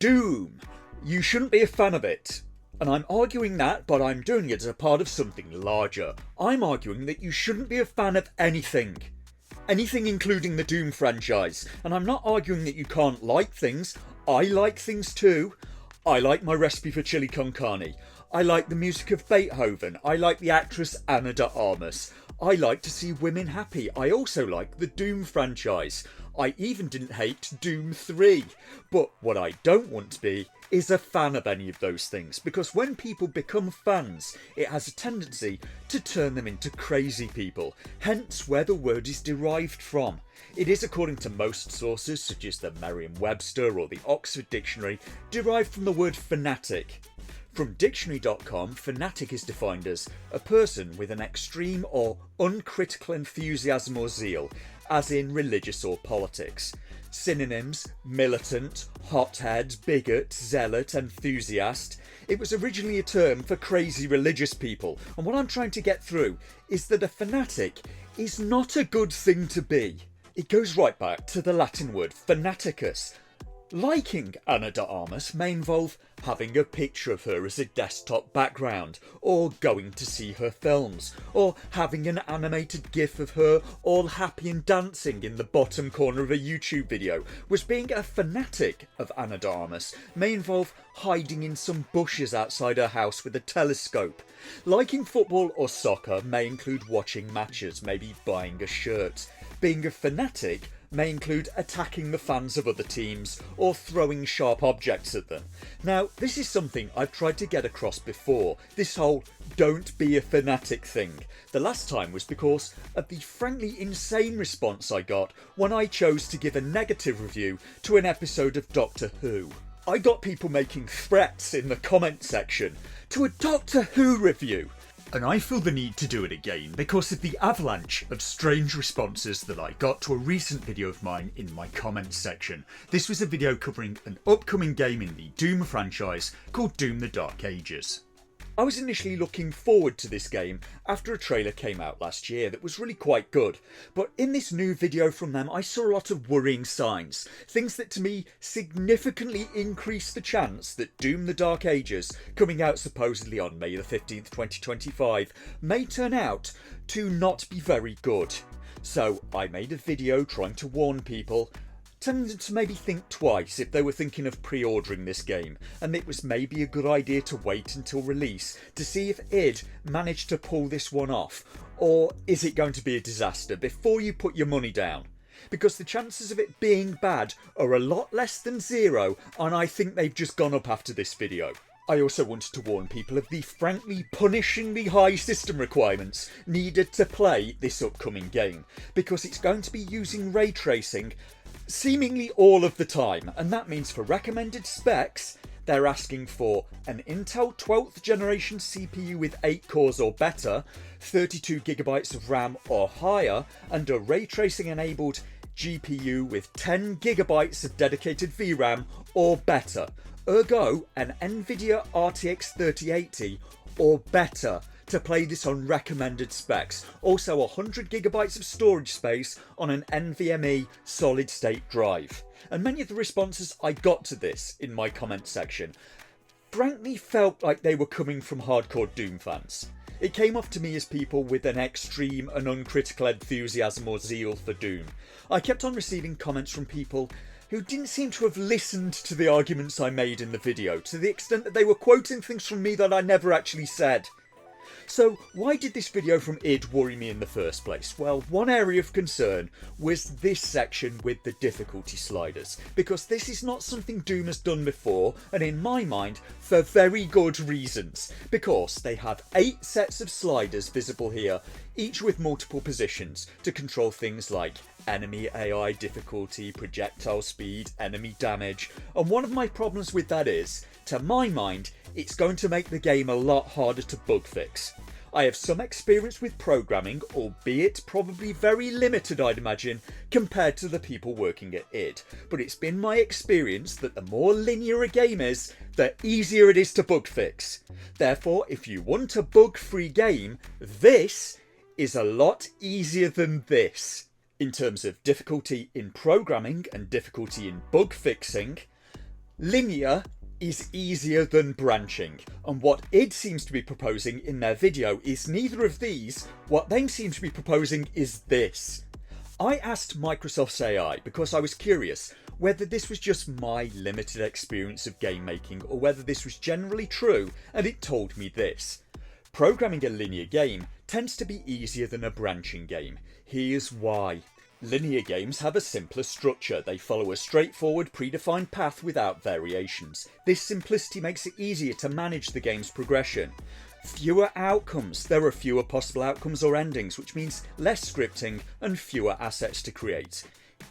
Doom. You shouldn't be a fan of it. And I'm arguing that, but I'm doing it as a part of something larger. I'm arguing that you shouldn't be a fan of anything. Anything including the Doom franchise. And I'm not arguing that you can't like things. I like things too. I like my recipe for chili con carne. I like the music of Beethoven. I like the actress Ana de Armas. I like to see women happy. I also like the Doom franchise. I even didn't hate Doom 3. But what I don't want to be is a fan of any of those things, because when people become fans, it has a tendency to turn them into crazy people, hence where the word is derived from. It is, according to most sources, such as the Merriam-Webster or the Oxford Dictionary, derived from the word fanatic. From Dictionary.com, fanatic is defined as a person with an extreme or uncritical enthusiasm or zeal, as in religious or politics. Synonyms: militant, hothead, bigot, zealot, enthusiast. It was originally a term for crazy religious people, and what I'm trying to get through is that a fanatic is not a good thing to be. It goes right back to the Latin word fanaticus. Liking Ana de Armas may involve having a picture of her as a desktop background, or going to see her films, or having an animated gif of her all happy and dancing in the bottom corner of a YouTube video. Whereas being a fanatic of Ana de Armas may involve hiding in some bushes outside her house with a telescope. Liking football or soccer may include watching matches, maybe buying a shirt. Being a fanatic may include attacking the fans of other teams or throwing sharp objects at them. Now, this is something I've tried to get across before, this whole don't be a fanatic thing. The last time was because of the frankly insane response I got when I chose to give a negative review to an episode of Doctor Who. I got people making threats in the comment section to a Doctor Who review. And I feel the need to do it again because of the avalanche of strange responses that I got to a recent video of mine in my comments section. This was a video covering an upcoming game in the Doom franchise called Doom: The Dark Ages. I was initially looking forward to this game after a trailer came out last year that was really quite good, but in this new video from them I saw a lot of worrying signs, things that to me significantly increase the chance that Doom: The Dark Ages, coming out supposedly on May the 15th 2025, may turn out to not be very good. So I made a video trying to warn people, telling them to maybe think twice if they were thinking of pre-ordering this game, and it was maybe a good idea to wait until release to see if id managed to pull this one off, or is it going to be a disaster before you put your money down. Because the chances of it being bad are a lot less than zero, and I think they've just gone up after this video. I also wanted to warn people of the frankly punishingly high system requirements needed to play this upcoming game, because it's going to be using ray tracing seemingly all of the time, and that means for recommended specs they're asking for an Intel 12th generation CPU with 8 cores or better, 32GB of RAM or higher, and a ray tracing enabled GPU with 10GB of dedicated VRAM or better, ergo an Nvidia RTX 3080 or better to play this on recommended specs. Also 100GB of storage space on an NVMe solid state drive. And many of the responses I got to this in my comment section frankly felt like they were coming from hardcore Doom fans. It came off to me as people with an extreme and uncritical enthusiasm or zeal for Doom. I kept on receiving comments from people who didn't seem to have listened to the arguments I made in the video, to the extent that they were quoting things from me that I never actually said. So why did this video from id worry me in the first place? Well, one area of concern was this section with the difficulty sliders, because this is not something Doom has done before, and in my mind for very good reasons, because they have 8 sets of sliders visible here, each with multiple positions to control things like enemy AI difficulty, projectile speed, enemy damage, and one of my problems with that is, to my mind, it's going to make the game a lot harder to bug fix. I have some experience with programming, albeit probably very limited I'd imagine, compared to the people working at id, but it's been my experience that the more linear a game is, the easier it is to bug fix. Therefore, if you want a bug-free game, this is a lot easier than this. In terms of difficulty in programming and difficulty in bug fixing, Linear is easier than branching, and what id seems to be proposing in their video is neither of these. What they seem to be proposing is this. I asked Microsoft's AI because I was curious whether this was just my limited experience of game making or whether this was generally true, and it told me this. Programming a linear game tends to be easier than a branching game. Here's why. Linear games have a simpler structure. They follow a straightforward predefined path without variations. This simplicity makes it easier to manage the game's progression. Fewer outcomes. There are fewer possible outcomes or endings, which means less scripting and fewer assets to create.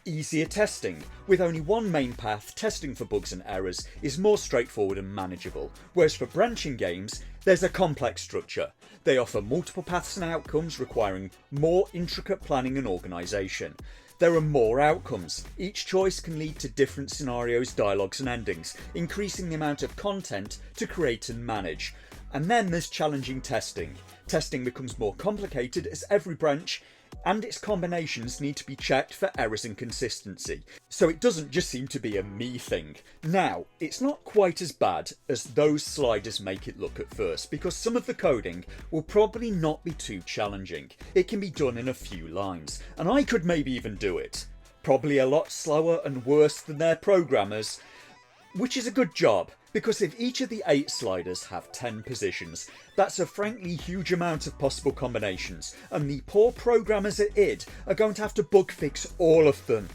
Easier testing. With only one main path, testing for bugs and errors is more straightforward and manageable, whereas for branching games, there's a complex structure. They offer multiple paths and outcomes requiring more intricate planning and organisation. There are more outcomes. Each choice can lead to different scenarios, dialogues and endings, increasing the amount of content to create and manage. And then there's challenging testing. Testing becomes more complicated as every branch and its combinations need to be checked for errors and consistency. So it doesn't just seem to be a me thing. Now, it's not quite as bad as those sliders make it look at first, because some of the coding will probably not be too challenging. It can be done in a few lines, and I could maybe even do it. Probably a lot slower and worse than their programmers, which is a good job. Because if each of the 8 sliders have 10 positions, that's a frankly huge amount of possible combinations, and the poor programmers at id are going to have to bug fix all of them.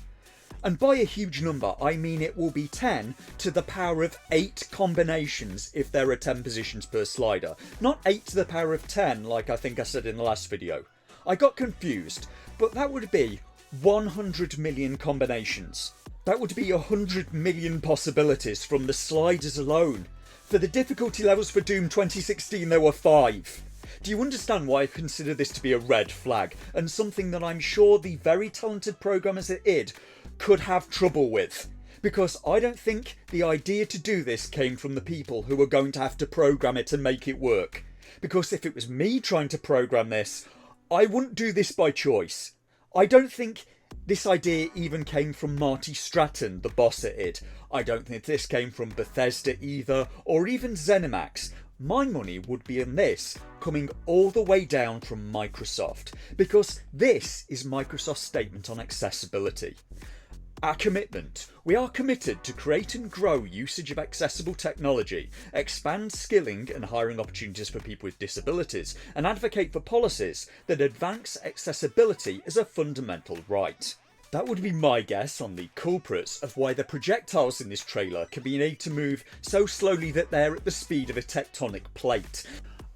And by a huge number, I mean it will be 10 to the power of 8 combinations if there are 10 positions per slider, not 8 to the power of 10 like I think I said in the last video. I got confused, but that would be 100 million combinations. That would be 100 million possibilities from the sliders alone. For the difficulty levels for Doom 2016 there were 5. Do you understand why I consider this to be a red flag, and something that I'm sure the very talented programmers at id could have trouble with? Because I don't think the idea to do this came from the people who were going to have to program it and make it work. Because if it was me trying to program this, I wouldn't do this by choice. I don't think this idea even came from Marty Stratton, the boss at id. I don't think this came from Bethesda either, or even ZeniMax. My money would be in this, coming all the way down from Microsoft, because this is Microsoft's statement on accessibility. Our commitment. We are committed to create and grow usage of accessible technology, expand skilling and hiring opportunities for people with disabilities, and advocate for policies that advance accessibility as a fundamental right. That would be my guess on the culprits of why the projectiles in this trailer can be made to move so slowly that they're at the speed of a tectonic plate.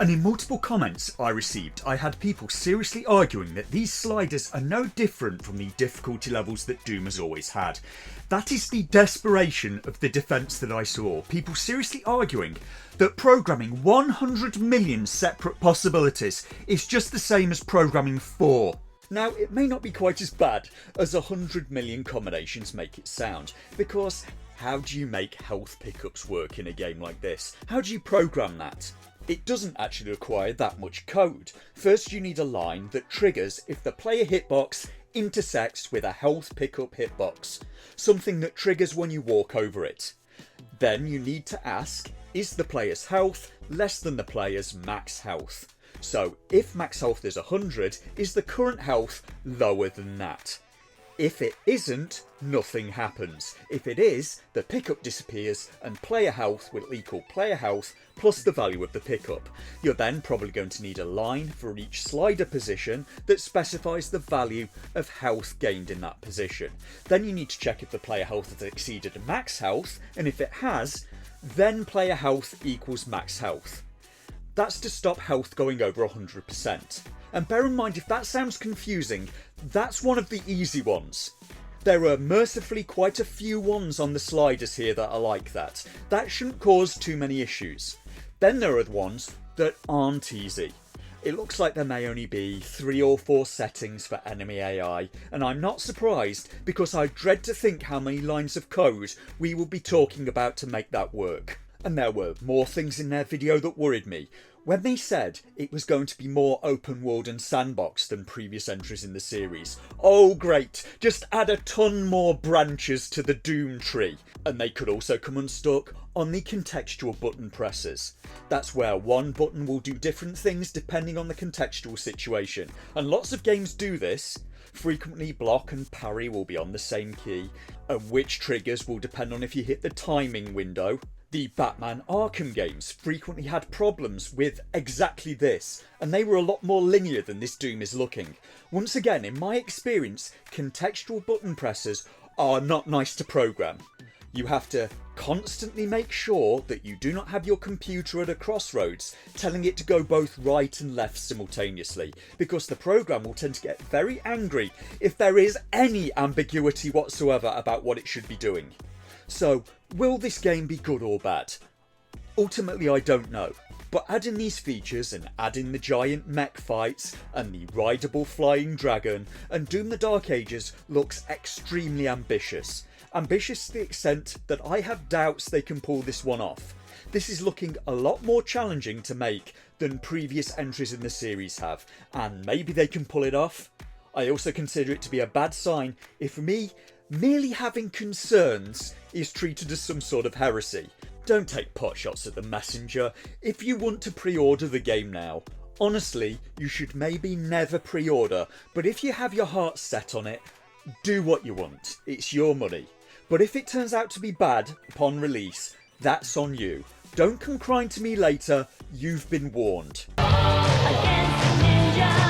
And in multiple comments I received, I had people seriously arguing that these sliders are no different from the difficulty levels that Doom has always had. That is the desperation of the defence that I saw. People seriously arguing that programming 100 million separate possibilities is just the same as programming 4. Now, it may not be quite as bad as 100 million combinations make it sound, because how do you make health pickups work in a game like this? How do you program that? It doesn't actually require that much code. First you need a line that triggers if the player hitbox intersects with a health pickup hitbox, something that triggers when you walk over it. Then you need to ask, is the player's health less than the player's max health? So if max health is 100, is the current health lower than that? If it isn't, nothing happens. If it is, the pickup disappears and player health will equal player health plus the value of the pickup. You're then probably going to need a line for each slider position that specifies the value of health gained in that position. Then you need to check if the player health has exceeded max health, and if it has, then player health equals max health. That's to stop health going over 100%. And bear in mind, if that sounds confusing, that's one of the easy ones. There are mercifully quite a few ones on the sliders here that are like that. That shouldn't cause too many issues. Then there are the ones that aren't easy. It looks like there may only be 3 or 4 settings for enemy AI, and I'm not surprised because I dread to think how many lines of code we will be talking about to make that work. And there were more things in their video that worried me. When they said it was going to be more open world and sandbox than previous entries in the series. Oh great, just add a ton more branches to the Doom tree. And they could also come unstuck on the contextual button presses. That's where one button will do different things depending on the contextual situation. And lots of games do this. Frequently block and parry will be on the same key, and which triggers will depend on if you hit the timing window. The Batman Arkham games frequently had problems with exactly this, and they were a lot more linear than this Doom is looking. Once again, in my experience, contextual button presses are not nice to program. You have to constantly make sure that you do not have your computer at a crossroads telling it to go both right and left simultaneously, because the program will tend to get very angry if there is any ambiguity whatsoever about what it should be doing. So, will this game be good or bad? Ultimately, I don't know. But adding these features and adding the giant mech fights and the rideable flying dragon and Doom the Dark Ages looks extremely ambitious. Ambitious to the extent that I have doubts they can pull this one off. This is looking a lot more challenging to make than previous entries in the series have, and maybe they can pull it off. I also consider it to be a bad sign if me merely having concerns is treated as some sort of heresy. Don't take potshots at the messenger. If you want to pre-order the game now, honestly, you should maybe never pre-order, but if you have your heart set on it, do what you want. It's your money. But if it turns out to be bad upon release, that's on you. Don't come crying to me later, you've been warned. Against the ninja.